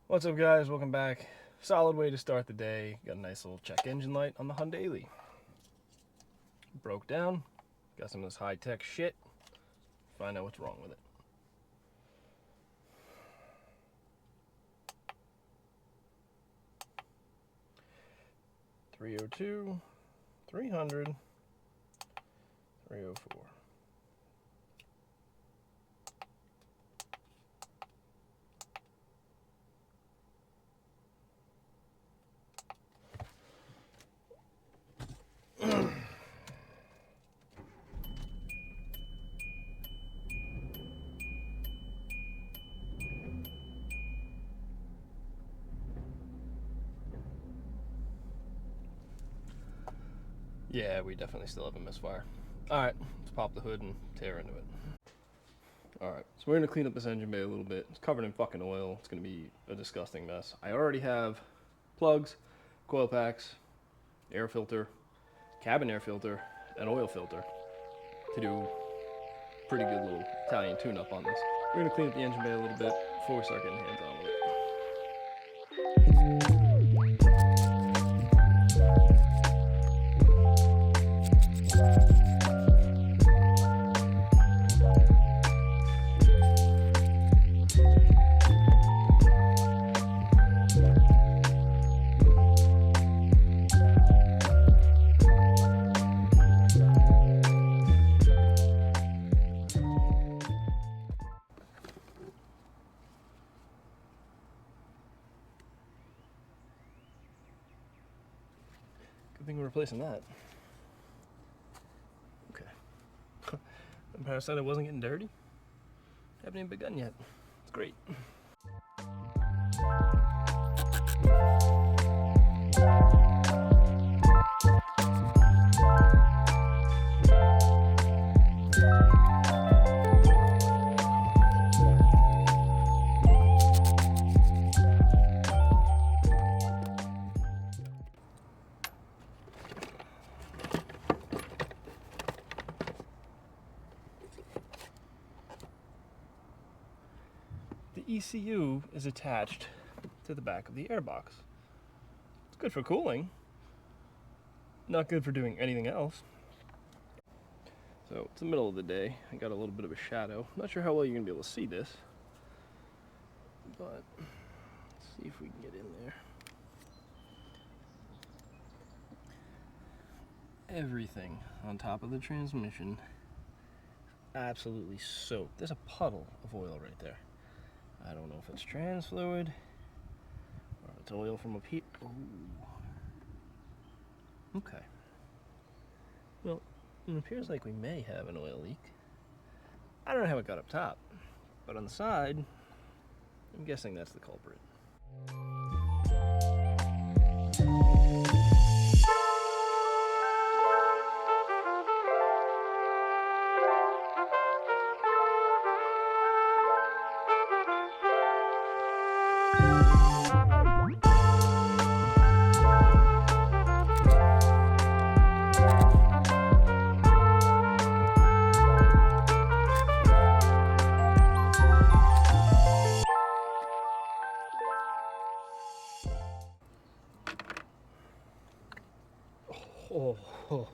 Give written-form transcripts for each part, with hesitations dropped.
What's up, guys? Welcome back. Solid way to start the day. Got a nice little check engine light on the Hyundaily. Broke down. Got some of this high-tech shit. Find out what's wrong with it. .302, 300, 304. Yeah, we definitely still have a misfire. Alright, let's pop the hood and tear into it. Alright, so we're going to clean up this engine bay a little bit. It's covered in fucking oil. It's going to be a disgusting mess. I already have plugs, coil packs, air filter, cabin air filter, and oil filter to do a pretty good little Italian tune-up on this. We're going to clean up the engine bay a little bit before we start getting hands-on with it. Good thing we're replacing that. Okay. The power said it wasn't getting dirty. Haven't even begun yet. It's great. The ECU is attached to the back of the airbox. It's good for cooling, not good for doing anything else. So it's the middle of the day. I got a little bit of a shadow. Not sure how well you're gonna be able to see this, but let's see if we can get in there. Everything on top of the transmission absolutely soaked. There's a puddle of oil right there. I don't know if it's trans fluid or if it's oil from up here. Ooh. Okay. Well, it appears like we may have an oil leak. I don't know how it got up top, but on the side, I'm guessing that's the culprit.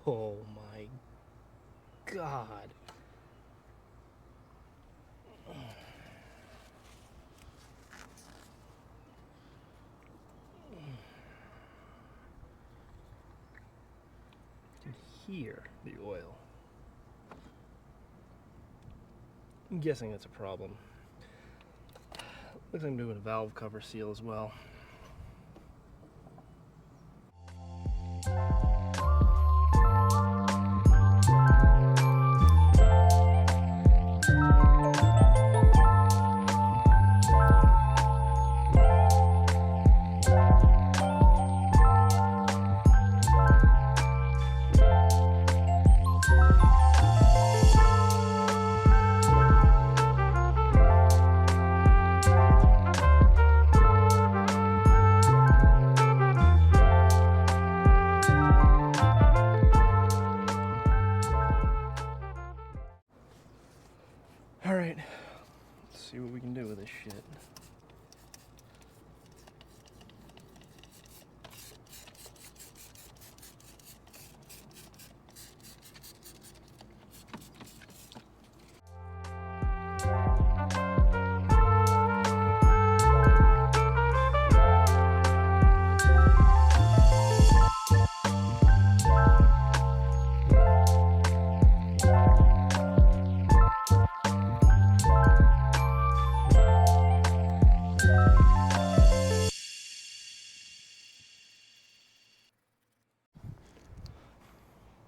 Oh my God. You can hear the oil. I'm guessing that's a problem. Looks like I'm doing a valve cover seal as well.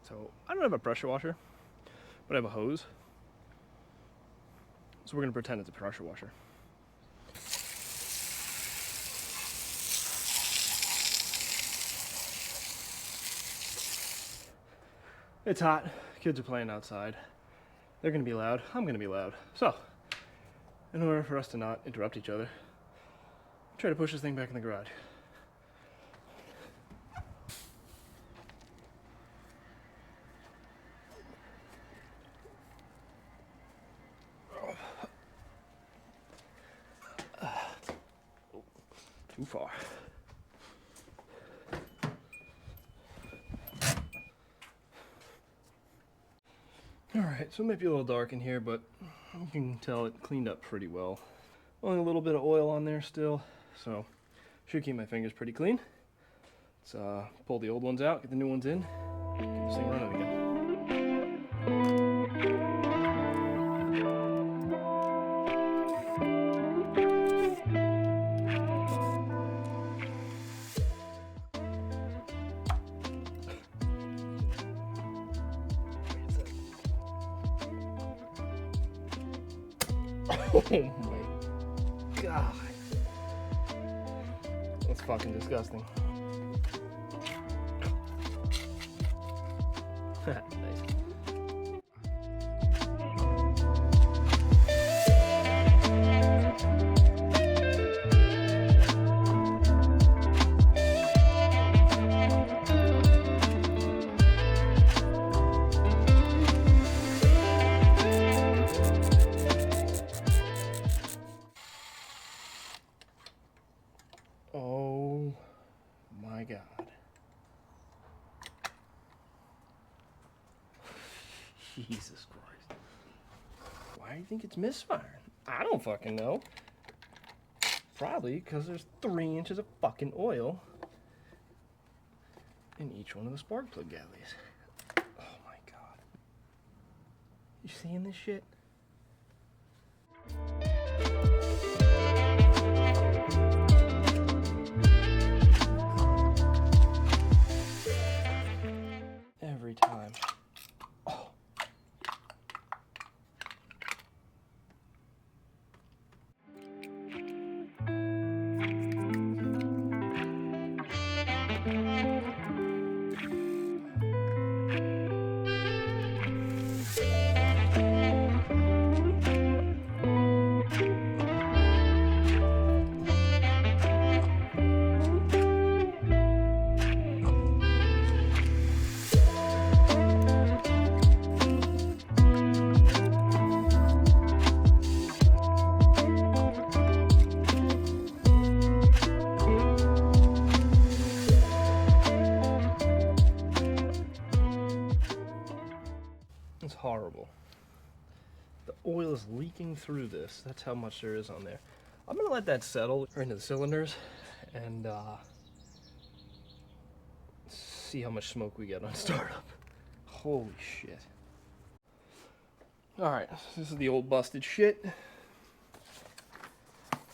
So I don't have a pressure washer, but I have a hose. So we're gonna pretend it's a pressure washer. It's hot, kids are playing outside. They're gonna be loud, I'm gonna be loud. So, in order for us to not interrupt each other, try to push this thing back in the garage. Too far. Alright, so it might be a little dark in here, but you can tell it cleaned up pretty well. Only a little bit of oil on there still, so should keep my fingers pretty clean. Let's pull the old ones out, get the new ones in, get this thing running again. Oh my god. That's fucking disgusting. Nice. Oh my god. Jesus Christ. Why do you think it's misfiring? I don't fucking know. Probably because there's 3 inches of fucking oil in each one of the spark plug galleys. Oh my god. You seeing this shit? Every time. Oh. It's horrible. The oil is leaking through this. That's how much there is on there. I'm gonna let that settle right into the cylinders and see how much smoke we get on startup. Holy shit. Alright, this is the old busted shit.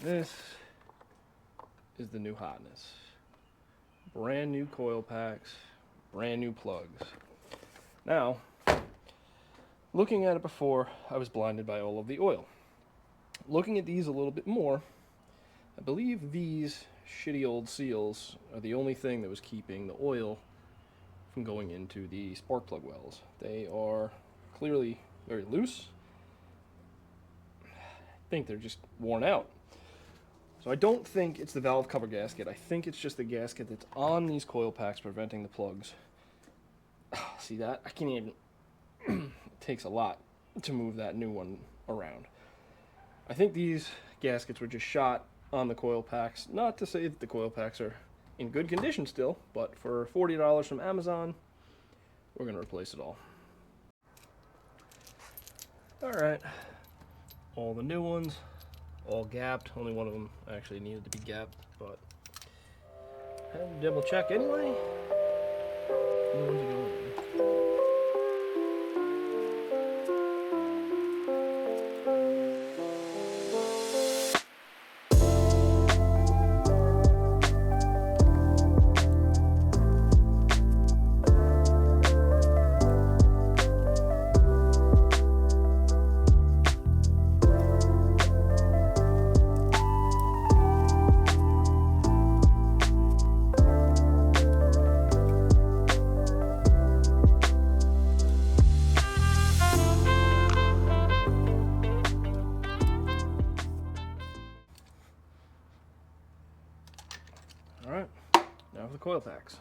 This is the new hotness. Brand new coil packs, brand new plugs. Now, looking at it before, I was blinded by all of the oil. Looking at these a little bit more, I believe these shitty old seals are the only thing that was keeping the oil from going into the spark plug wells. They are clearly very loose. I think they're just worn out. So I don't think it's the valve cover gasket. I think it's just the gasket that's on these coil packs preventing the plugs. See that? I can't even... It takes a lot to move that new one around. I think these gaskets were just shot on the coil packs. Not to say that the coil packs are in good condition still, but for $40 from Amazon, we're going to replace it all. Alright, all the new ones, all gapped. Only one of them actually needed to be gapped, but I had to double check anyway. New ones are going in. Alright, now for the coil packs.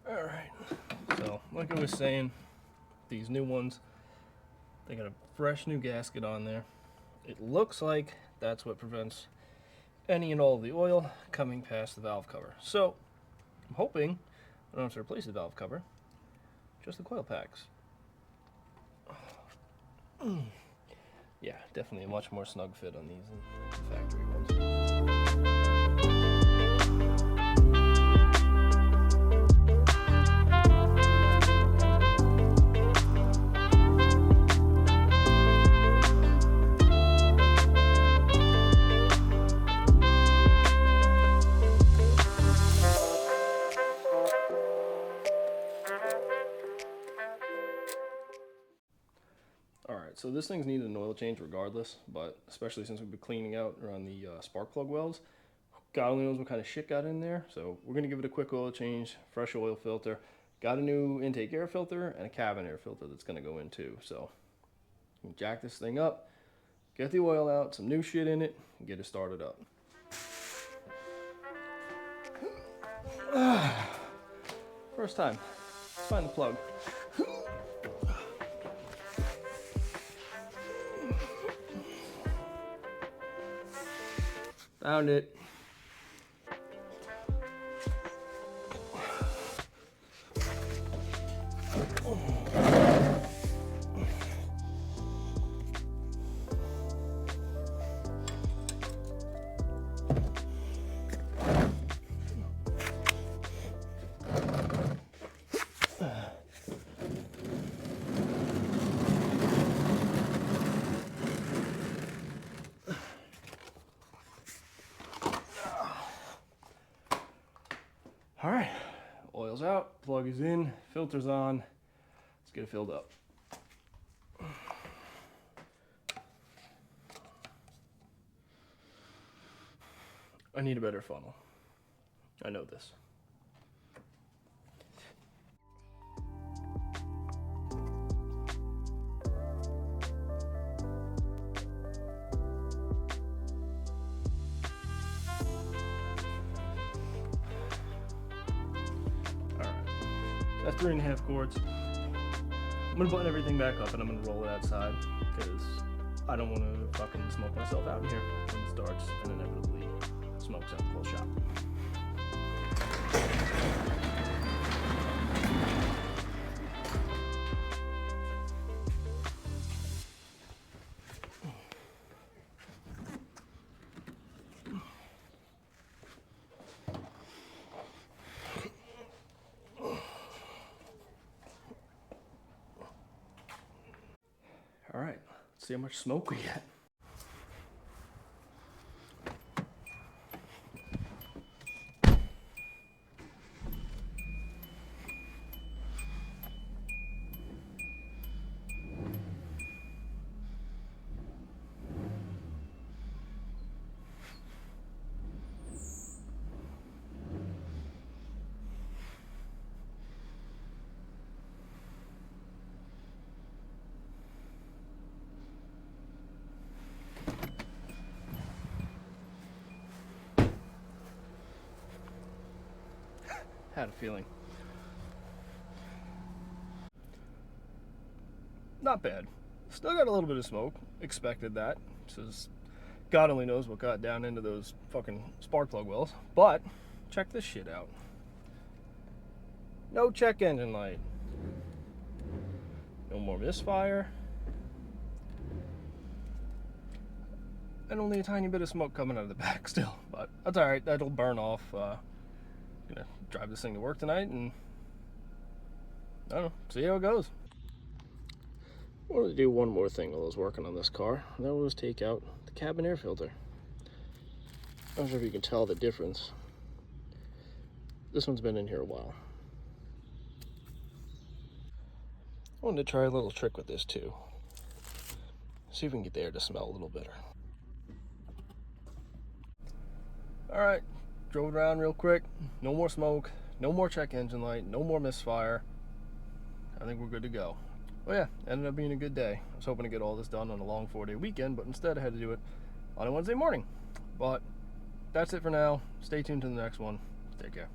Alright, so like I was saying, these new ones, they got a fresh new gasket on there. It looks like that's what prevents any and all of the oil coming past the valve cover. So, I'm hoping I don't have to replace the valve cover, just the coil packs. Yeah, definitely a much more snug fit on these than the factory ones. Alright, so this thing's needed an oil change regardless, but especially since we've been cleaning out around the spark plug wells, God only knows what kind of shit got in there, so we're going to give it a quick oil change, fresh oil filter, got a new intake air filter, and a cabin air filter that's going to go in too, so we can jack this thing up, get the oil out, some new shit in it, and get it started up. First time, let's find the plug. Found it. All right, oil's out, plug is in, filter's on. Let's get it filled up. I need a better funnel. I know this. That's 3.5 quarts. I'm gonna button everything back up and I'm gonna roll it outside because I don't want to fucking smoke myself out in here when it starts and inevitably smokes out the whole shop. All right, let's see how much smoke we get. Had a feeling. Not bad. Still got a little bit of smoke. Expected that. Says God only knows what got down into those fucking spark plug wells. But check this shit out. No check engine light. No more misfire. And only a tiny bit of smoke coming out of the back still. But that's alright. That'll burn off. Gonna drive this thing to work tonight and I don't know, see how it goes. I wanted to do one more thing while I was working on this car, and that was take out the cabin air filter. I'm not sure if you can tell the difference. This one's been in here a while. I wanted to try a little trick with this too. See if we can get the air to smell a little better. Alright, drove it around real quick. No more smoke, no more check engine light, no more misfire. I think we're good to go. Well, yeah, ended up being a good day. I was hoping to get all this done on a long 4-day weekend, but instead I had to do it on a Wednesday morning. But that's it for now. Stay tuned to the next one. Take care.